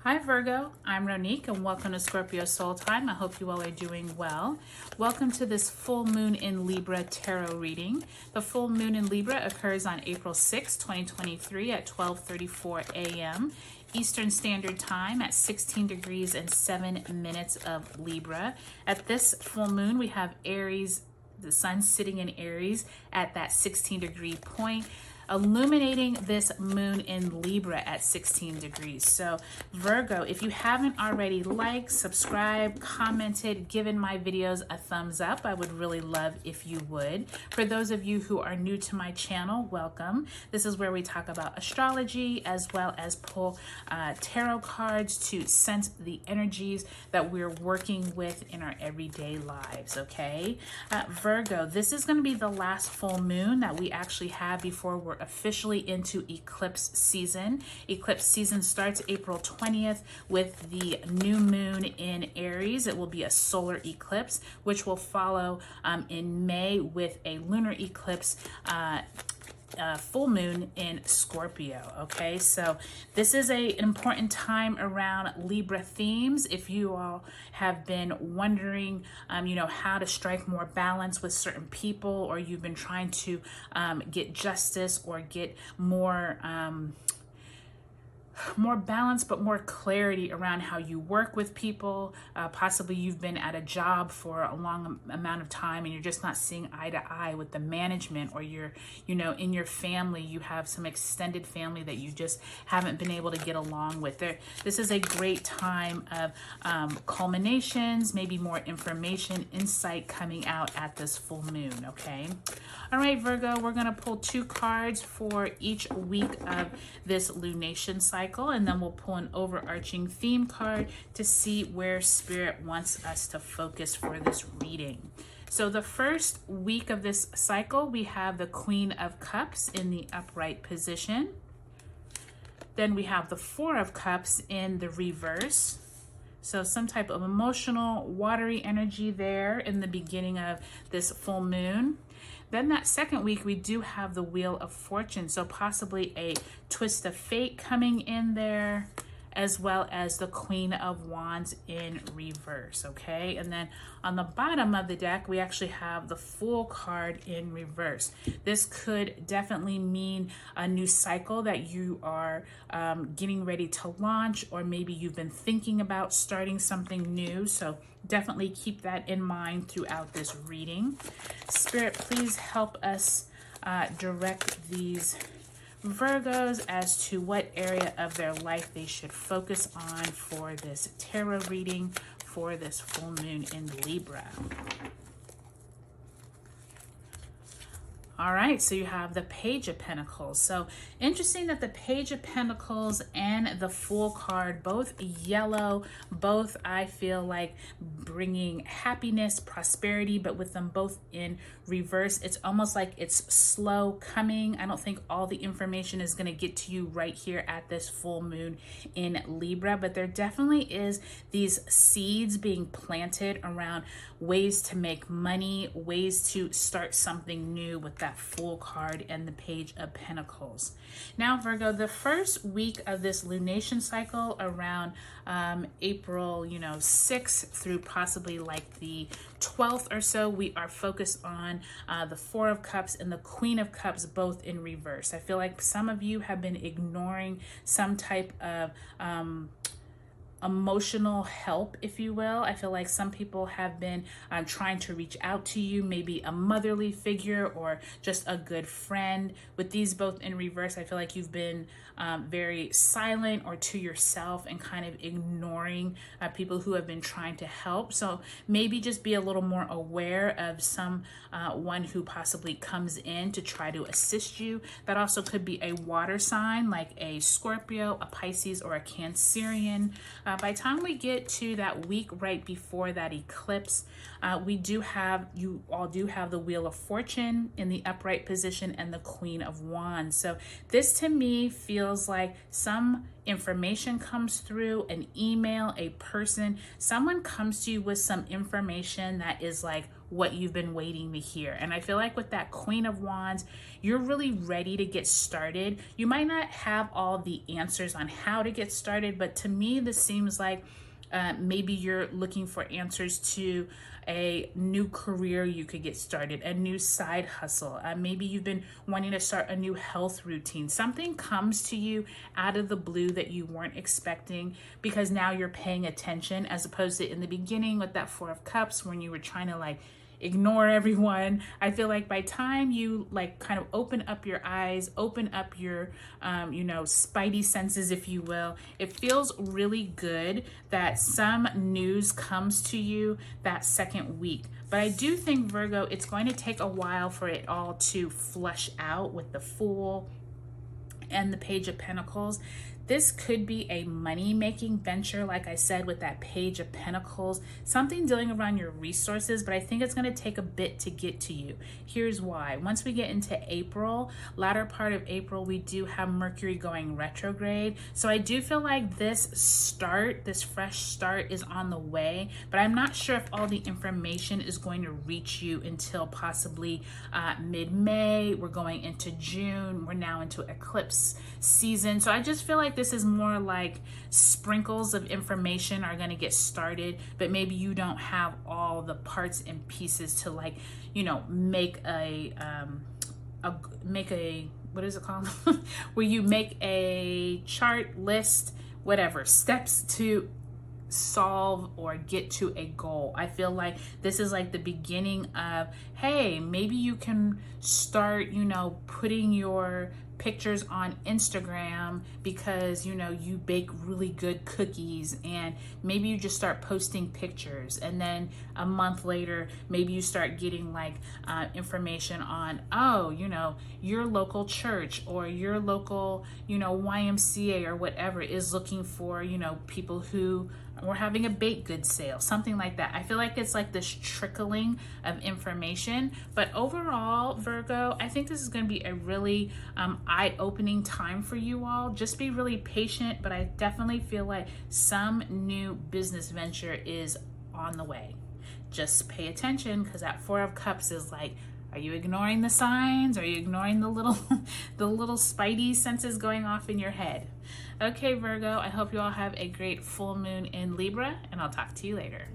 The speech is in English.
Hi Virgo, I'm Ronique and welcome to Scorpio Soul Time. I hope you all are doing well. Welcome to this full moon in Libra tarot reading. The full moon in Libra occurs on April 6, 2023 at 12:34 a.m. Eastern Standard Time at 16 degrees and 7 minutes of Libra. At this full moon, we have Aries, the sun sitting in Aries at that 16-degree point, illuminating this moon in Libra at 16 degrees. So Virgo, if you haven't already liked, subscribed, commented, given my videos a thumbs up, I would really love if you would. For those of you who are new to my channel, welcome. This is where we talk about astrology as well as pull tarot cards to sense the energies that we're working with in our everyday lives, okay? Virgo, this is going to be the last full moon that we actually have before we're officially into eclipse season. Eclipse season starts April 20th with the new moon in Aries. It will be a solar eclipse, which will follow in May with a lunar eclipse full moon in Scorpio. Okay, so this is an important time around Libra themes. If you all have been wondering how to strike more balance with certain people, or you've been trying to get justice or get more balance, but more clarity around how you work with people. Possibly you've been at a job for a long amount of time and you're just not seeing eye to eye with the management, or you're, in your family, you have some extended family that you just haven't been able to get along with. This is a great time of culminations, maybe more information, insight coming out at this full moon, okay? All right, Virgo, we're gonna pull 2 cards for each week of this lunation cycle, and then we'll pull an overarching theme card to see where Spirit wants us to focus for this reading. So the first week of this cycle, we have the Queen of Cups in the upright position. Then we have the Four of Cups in the reverse. So some type of emotional, watery energy there in the beginning of this full moon. Then that second week, we do have the Wheel of Fortune. So possibly a twist of fate coming in there, as well as the Queen of Wands in reverse, okay? And then on the bottom of the deck, we actually have the Fool card in reverse. This could definitely mean a new cycle that you are getting ready to launch, or maybe you've been thinking about starting something new. So definitely keep that in mind throughout this reading. Spirit, please help us direct these Virgos as to what area of their life they should focus on for this tarot reading for this full moon in Libra. All right, so you have the Page of Pentacles. So interesting that the Page of Pentacles and the Fool card, both yellow, both I feel like bringing happiness, prosperity, but with them both in reverse, it's almost like it's slow coming. I don't think all the information is going to get to you right here at this full moon in Libra, but there definitely is these seeds being planted around ways to make money, ways to start something new with that Fool card and the Page of Pentacles. Now, Virgo, the first week of this lunation cycle around April, 6th through possibly like the 12th or so, we are focused on the Four of Cups and the Queen of Cups, both in reverse. I feel like some of you have been ignoring some type of emotional help, if you will. I feel like some people have been trying to reach out to you, maybe a motherly figure or just a good friend. With these both in reverse, I feel like you've been very silent or to yourself and kind of ignoring people who have been trying to help. So maybe just be a little more aware of one who possibly comes in to try to assist you. That also could be a water sign like a Scorpio, a Pisces, or a Cancerian. By the time we get to that week right before that eclipse, you all do have the Wheel of Fortune in the upright position and the Queen of Wands. So this to me feels like some information comes through, an email, a person, someone comes to you with some information that is like what you've been waiting to hear. And I feel like with that Queen of Wands, you're really ready to get started. You might not have all the answers on how to get started, but to me, this seems like maybe you're looking for answers to a new career you could get started, a new side hustle. Maybe you've been wanting to start a new health routine. Something comes to you out of the blue that you weren't expecting because now you're paying attention, as opposed to in the beginning with that Four of Cups when you were trying to like ignore everyone. I feel like by time you like kind of open up your eyes, open up your spidey senses, if you will, it feels really good that some news comes to you that second week. But I do think, Virgo, it's going to take a while for it all to flush out with the Fool and the Page of Pentacles. This could be a money-making venture, like I said, with that Page of Pentacles, something dealing around your resources, but I think it's going to take a bit to get to you. Here's why. Once we get into April, latter part of April, we do have Mercury going retrograde. So I do feel like this fresh start is on the way, but I'm not sure if all the information is going to reach you until possibly mid-May. We're going into June. We're now into eclipse season. So I just feel like this is more like sprinkles of information are going to get started, but maybe you don't have all the parts and pieces to like, make a what is it called? Where you make a chart, list, whatever, steps to solve or get to a goal. I feel like this is like the beginning of, hey, maybe you can start, putting your pictures on Instagram because you bake really good cookies, and maybe you just start posting pictures, and then a month later maybe you start getting like information on your local church or your local YMCA or whatever is looking for people who we're having a baked goods sale, something like that. I feel like it's like this trickling of information. But overall, Virgo, I think this is going to be a really eye-opening time for you all. Just be really patient, but I definitely feel like some new business venture is on the way. Just pay attention, because that Four of Cups is like, are you ignoring the signs? Are you ignoring the little spidey senses going off in your head? Okay, Virgo, I hope you all have a great full moon in Libra, and I'll talk to you later.